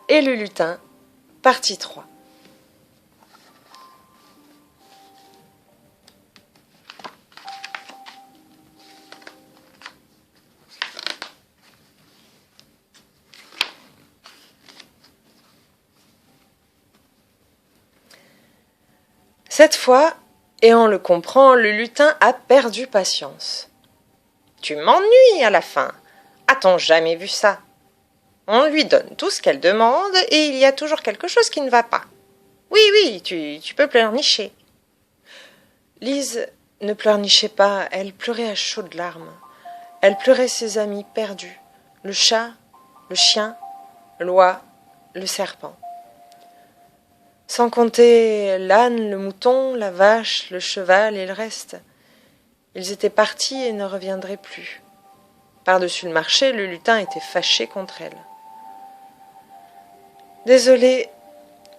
et le lutin, partie 3. Cette fois, et on le comprend, le lutin a perdu patience. « Tu m'ennuies à la fin. A-t-on jamais vu ça ? On lui donne tout ce qu'elle demande et il y a toujours quelque chose qui ne va pas. Oui, tu peux pleurnicher. » Lise ne pleurnichait pas, elle pleurait à chaudes larmes. Elle pleurait ses amis perdus, le chat, le chien, l'oie, le serpent. Sans compter l'âne, le mouton, la vache, le cheval et le reste. Ils étaient partis et ne reviendraient plus. Par-dessus le marché, le lutin était fâché contre elle. « Désolée,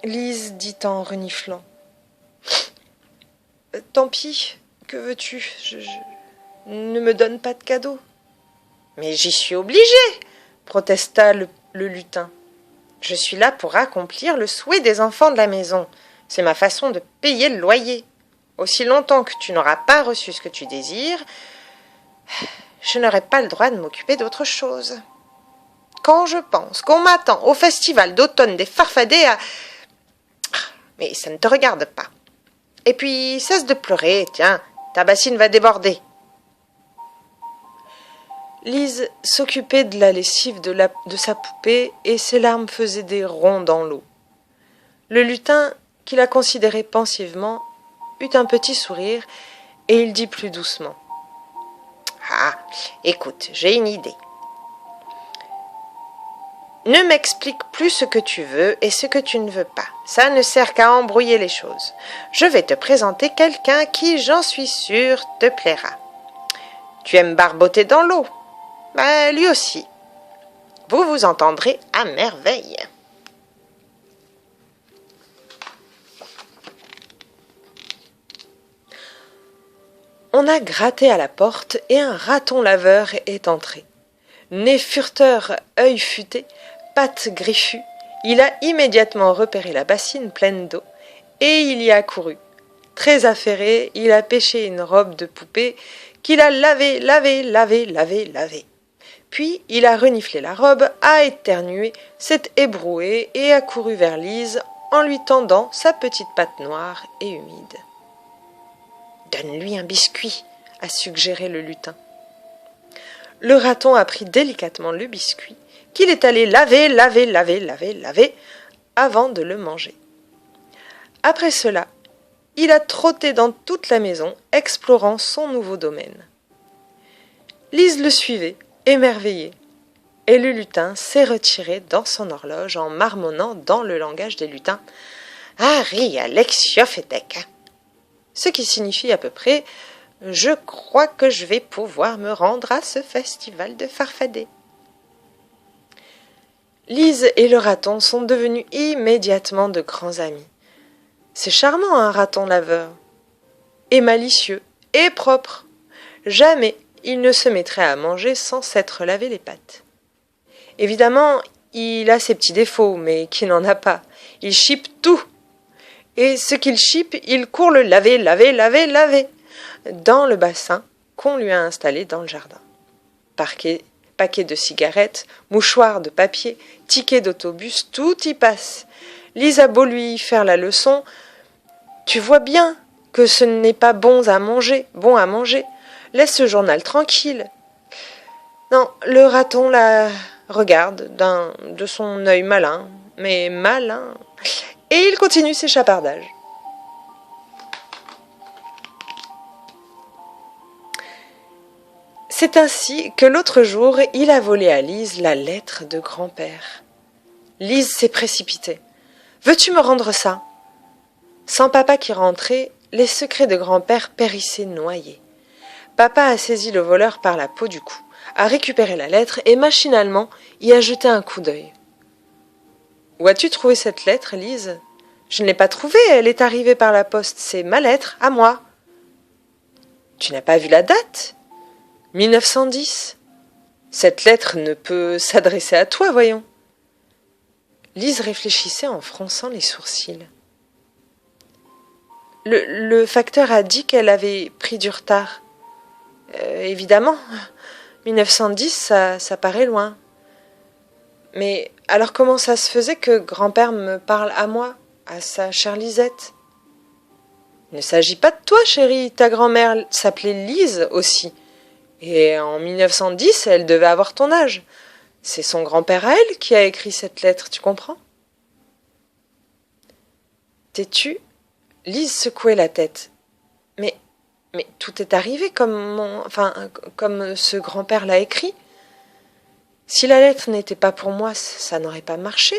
Lise, dit en reniflant. « Tant pis, que veux-tu, ne me donne pas de cadeau. »« Mais j'y suis obligée, protesta le lutin. Je suis là pour accomplir le souhait des enfants de la maison. C'est ma façon de payer le loyer. Aussi longtemps que tu n'auras pas reçu ce que tu désires, je n'aurai pas le droit de m'occuper d'autre chose. Quand je pense qu'on m'attend au festival d'automne des Farfadets à... Mais ça ne te regarde pas. Et puis, cesse de pleurer, tiens, ta bassine va déborder. » Lise s'occupait de la lessive de sa poupée et ses larmes faisaient des ronds dans l'eau. Le lutin, qui la considérait pensivement, eut un petit sourire et il dit plus doucement. « Ah, écoute, j'ai une idée. Ne m'explique plus ce que tu veux et ce que tu ne veux pas. Ça ne sert qu'à embrouiller les choses. Je vais te présenter quelqu'un qui, j'en suis sûre, te plaira. Tu aimes barboter dans l'eau ? Ben, lui aussi. Vous vous entendrez à merveille. » On a gratté à la porte et un raton laveur est entré. Nez fureteur, œil futé, pattes griffues, il a immédiatement repéré la bassine pleine d'eau et il y a couru. Très affairé, il a pêché une robe de poupée qu'il a lavée. Puis il a reniflé la robe, a éternué, s'est ébroué et a couru vers Lise en lui tendant sa petite patte noire et humide. « Donne-lui un biscuit, » a suggéré le lutin. Le raton a pris délicatement le biscuit, qu'il est allé laver, avant de le manger. Après cela, il a trotté dans toute la maison, explorant son nouveau domaine. Lise le suivait, émerveillée, et le lutin s'est retiré dans son horloge en marmonnant dans le langage des lutins « Harry Alexiophétek », ce qui signifie à peu près « Je crois que je vais pouvoir me rendre à ce festival de Farfadets ». Lise et le raton sont devenus immédiatement de grands amis. C'est charmant un raton laveur, et malicieux, et propre. Jamais il ne se mettrait à manger sans s'être lavé les pattes. Évidemment, il a ses petits défauts, mais qui n'en a pas. Il chipe tout. Et ce qu'il chipe, il court le laver, dans le bassin qu'on lui a installé dans le jardin. Paquets de cigarettes, mouchoirs de papier, tickets d'autobus, tout y passe. Lise a beau lui faire la leçon, tu vois bien que ce n'est pas bon à manger. Laisse ce journal tranquille. Non, le raton la regarde de son œil malin, mais malin, et il continue ses chapardages. C'est ainsi que l'autre jour, il a volé à Lise la lettre de grand-père. Lise s'est précipitée. « Veux-tu me rendre ça ?» Sans papa qui rentrait, les secrets de grand-père périssaient noyés. Papa a saisi le voleur par la peau du cou, a récupéré la lettre et machinalement y a jeté un coup d'œil. « Où as-tu trouvé cette lettre, Lise ? » ?»« Je ne l'ai pas trouvée, elle est arrivée par la poste. C'est ma lettre, à moi. »« Tu n'as pas vu la date ? 1910. Cette lettre ne peut s'adresser à toi, voyons. » Lise réfléchissait en fronçant les sourcils. Le facteur a dit qu'elle avait pris du retard. Évidemment, 1910, ça paraît loin. Mais alors comment ça se faisait que grand-père me parle à moi, à sa chère Lisette? Il ne s'agit pas de toi, chérie, ta grand-mère s'appelait Lise aussi. Et en 1910, elle devait avoir ton âge. C'est son grand-père à elle qui a écrit cette lettre, tu comprends? Têtue, Lise secouait la tête. Mais tout est arrivé comme ce grand-père l'a écrit. Si la lettre n'était pas pour moi, ça n'aurait pas marché.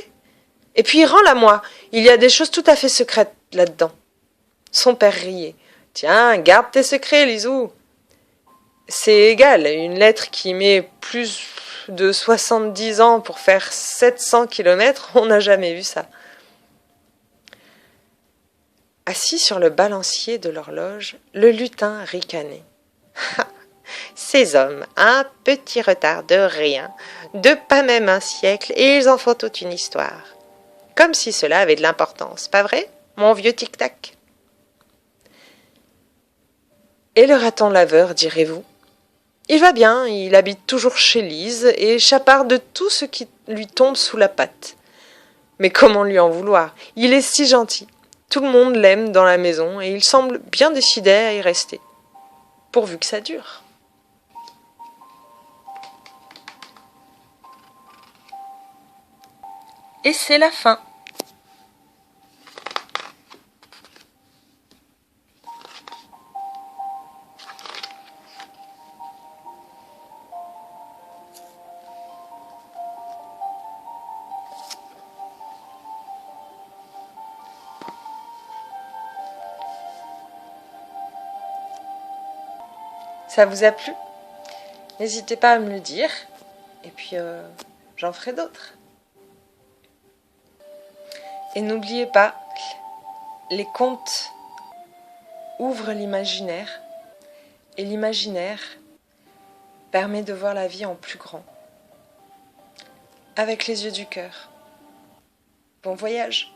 Et puis rends-la-moi, il y a des choses tout à fait secrètes là-dedans. Son père riait. Tiens, garde tes secrets, Lisou. C'est égal, une lettre qui met plus de 70 ans pour faire 700 kilomètres, on n'a jamais vu ça. Assis sur le balancier de l'horloge, le lutin ricanait. Ces hommes, un petit retard de rien, de pas même un siècle, et ils en font toute une histoire. Comme si cela avait de l'importance, pas vrai, mon vieux tic-tac? Et le raton laveur, direz-vous? Il va bien, il habite toujours chez Lise et chaparde de tout ce qui lui tombe sous la patte. Mais comment lui en vouloir? Il est si gentil. Tout le monde l'aime dans la maison et il semble bien décidé à y rester. Pourvu que ça dure. Et c'est la fin. Ça vous a plu? N'hésitez pas à me le dire. Et puis, j'en ferai d'autres. Et n'oubliez pas, les contes ouvrent l'imaginaire. Et l'imaginaire permet de voir la vie en plus grand. Avec les yeux du cœur. Bon voyage!